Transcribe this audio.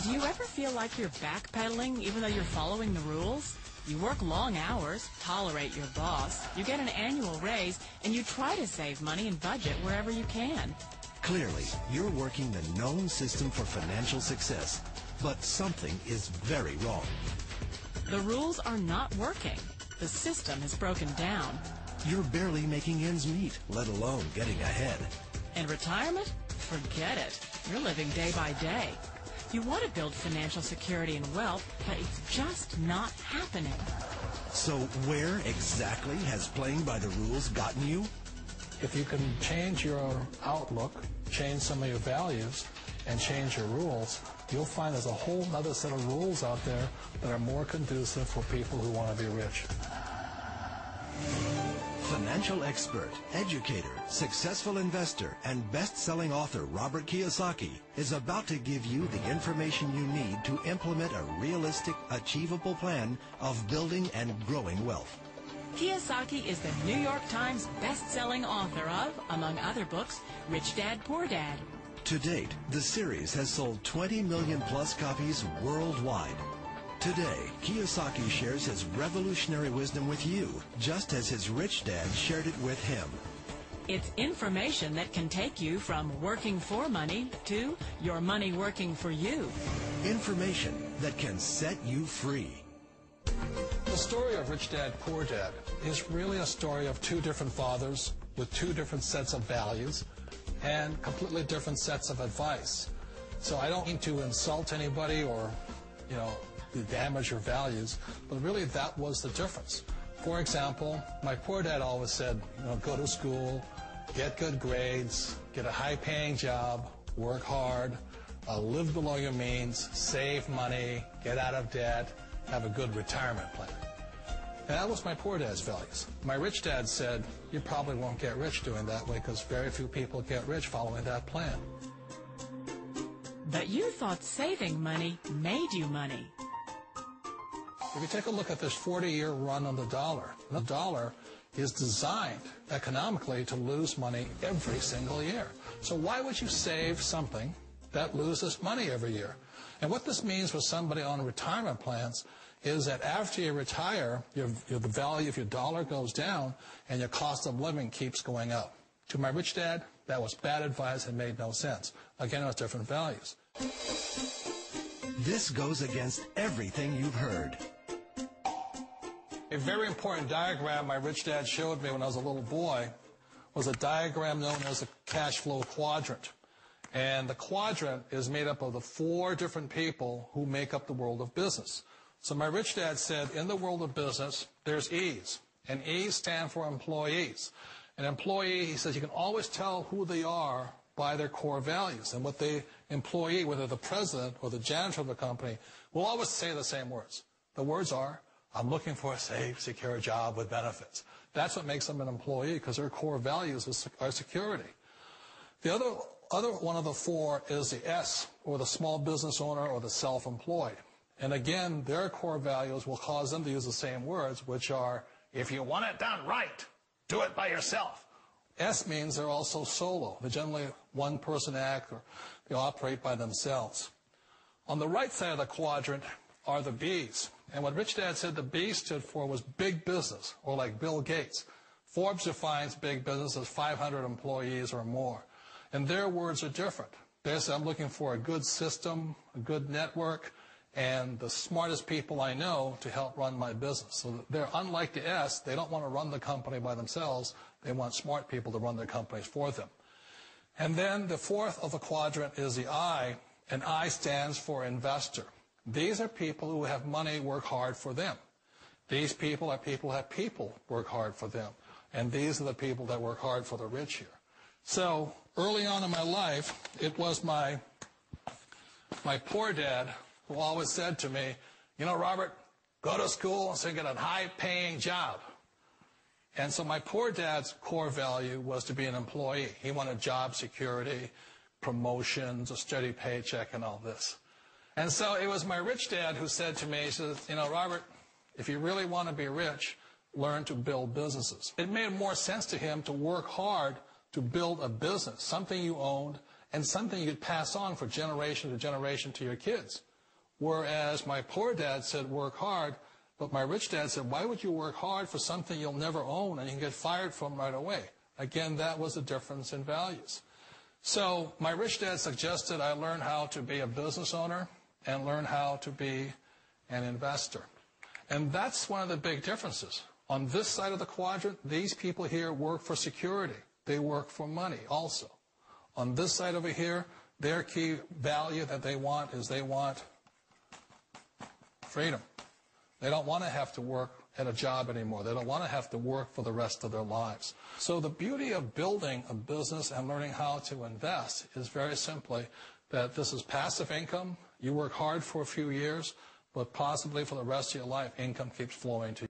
Do you ever feel like you're backpedaling even though you're following the rules? You work long hours, tolerate your boss, you get an annual raise, and you try to save money and budget wherever you can. Clearly, you're working the known system for financial success, but something is very wrong. The rules are not working. The system has broken down. You're barely making ends meet, let alone getting ahead. And retirement? Forget it. You're living day by day. You want to build financial security and wealth, but it's just not happening. So where exactly has playing by the rules gotten you? If you can change your outlook, change some of your values, and change your rules, you'll find there's a whole other set of rules out there that are more conducive for people who want to be rich. Financial expert, educator, successful investor, and best-selling author Robert Kiyosaki is about to give you the information you need to implement a realistic, achievable plan of building and growing wealth. Kiyosaki is the New York Times best-selling author of, among other books, Rich Dad, Poor Dad. To date, the series has sold 20 million plus copies worldwide. Today, Kiyosaki shares his revolutionary wisdom with you, just as his rich dad shared it with him. It's information that can take you from working for money to your money working for you. Information that can set you free. The story of Rich Dad, Poor Dad is really a story of two different fathers with two different sets of values and completely different sets of advice. So I don't mean to insult anybody or, to damage your values, but really that was the difference. For example, my poor dad always said, go to school, get good grades, get a high-paying job, work hard, live below your means, save money, get out of debt, have a good retirement plan. And that was my poor dad's values. My rich dad said, you probably won't get rich doing that way because very few people get rich following that plan. But you thought saving money made you money. If you take a look at this 40-year run on the dollar is designed economically to lose money every single year. So why would you save something that loses money every year? And what this means for somebody on retirement plans is that after you retire, the value of your dollar goes down and your cost of living keeps going up. To my rich dad, that was bad advice and made no sense. Again, it was different values. This goes against everything you've heard. A very important diagram my rich dad showed me when I was a little boy was a diagram known as a cash flow quadrant. And the quadrant is made up of the four different people who make up the world of business. So my rich dad said, in the world of business, there's E's. And E's stand for employees. An employee, he says, you can always tell who they are by their core values. And what the employee, whether the president or the janitor of the company, will always say the same words. The words are, I'm looking for a safe, secure job with benefits. That's what makes them an employee, because their core values are security. The other one of the four is the S, or the small business owner or the self-employed. And again, their core values will cause them to use the same words, which are, if you want it done right, do it by yourself. S means they're also solo. They're generally one-person act, or they operate by themselves. On the right side of the quadrant are the B's. And what Rich Dad said the B stood for was big business, or like Bill Gates. Forbes defines big business as 500 employees or more. And their words are different. They say, I'm looking for a good system, a good network, and the smartest people I know to help run my business. So they're unlike the S. They don't want to run the company by themselves. They want smart people to run their companies for them. And then the fourth of the quadrant is the I, and I stands for investor. These are people who have money work hard for them. These people are people who have people work hard for them. And these are the people that work hard for the rich here. So early on in my life, it was my poor dad who always said to me, Robert, go to school and so get a high-paying job. And so my poor dad's core value was to be an employee. He wanted job security, promotions, a steady paycheck, and all this. And so it was my rich dad who said to me, he says, Robert, if you really want to be rich, learn to build businesses. It made more sense to him to work hard to build a business, something you owned and something you could pass on for generation to generation to your kids. Whereas my poor dad said work hard, but my rich dad said, why would you work hard for something you'll never own and you can get fired from right away? Again, that was a difference in values. So my rich dad suggested I learn how to be a business owner and learn how to be an investor. And that's one of the big differences. On this side of the quadrant, these people here work for security. They work for money also. On this side over here, their key value that they want is they want freedom. They don't want to have to work at a job anymore. They don't want to have to work for the rest of their lives. So the beauty of building a business and learning how to invest is very simply that this is passive income. You work hard for a few years, but possibly for the rest of your life, income keeps flowing to you.